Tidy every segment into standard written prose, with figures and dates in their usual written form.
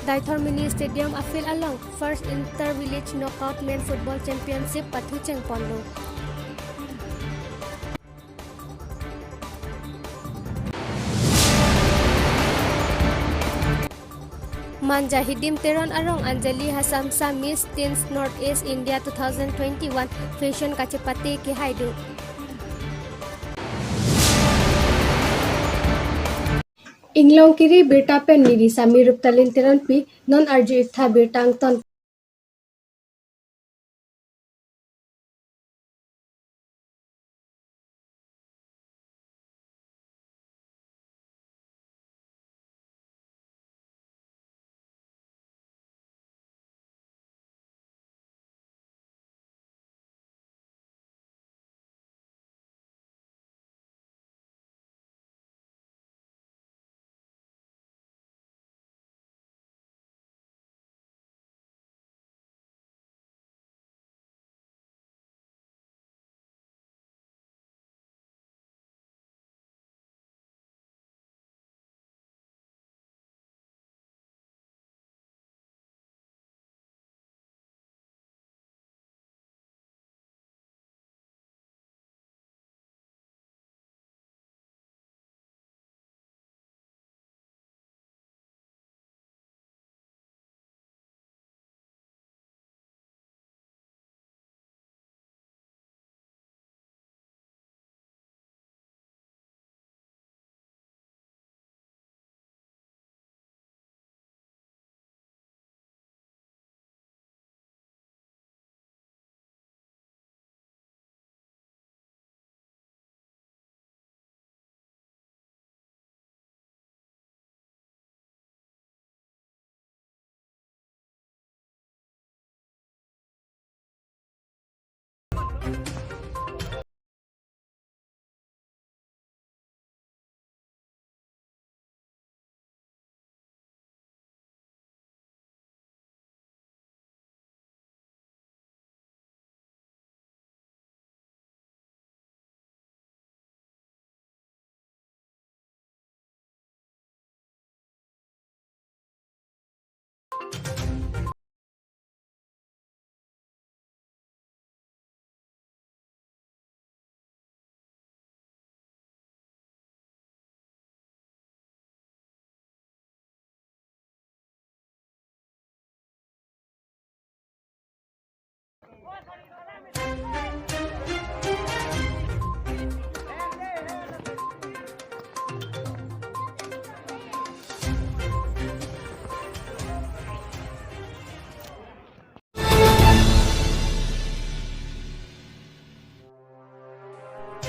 Deithor Mini Stadium Afil along first inter-village knockout men football championship pathu chengpon lo. Manja hidim teron arong Anjali Hasamsa Miss Teens Northeast India 2021 fashion ka chepate ki haidu. Inglongkiri Abirta pen niri sami rup talin teron pi non arju itha birtang ton.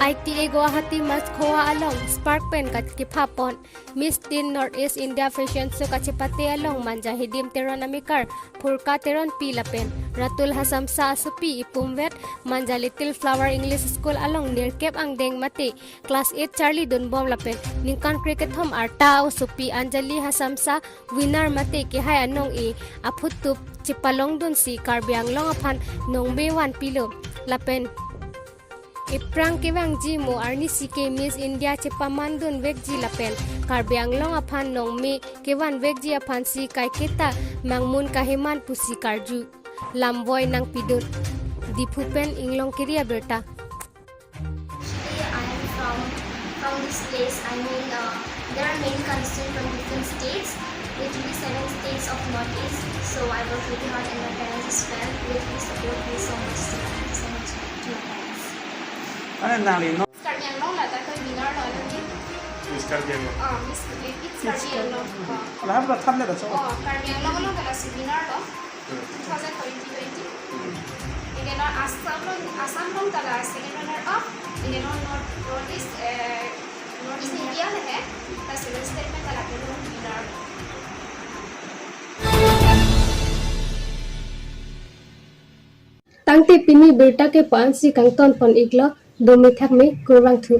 ITA Guwahati mas khoa along spark pen kat kipapon Miss Teen Northeast India fashion so ka chepate along manja hidim teron amikar purka teron pi lapen Ratul Hasamsa asupi ipumwet manja Little Flower English School along near Cape ang deng mate class 8 Charlie Dunbom lapen ningkan cricket home arta supi Anjali Hasamsa winner mate ki hai anong e aphutup chipalong dun si karbiang long aphan nong B1 pilo lapen Iprang kewang ji mo arni sike Miss India chepamandun vekji lapen karbiang long aphan nong me kewan vekji aphan si kai keta mangmun kaheman pusi karju lamboy nang pidut dipupen Inglongkiri Abirta. I am from this place. I mean there are many constituents from different states, literally 7 states of Northeast. So I work really hard and my parents as well really support me so much. So thank you so much to my parents. Karbiang long là ta coi winner rồi luôn chứ. Miss Karbiang long. Miss Karbiang long. Lah apa thamne da so. Karbiang long long là si winner đó. 2020. Again on Assam long ta second runner up. Again on Northeast India है. Ta second state में ta winner. Tangte pini berta ke pansi kangton pon iglo domithak me kurang thu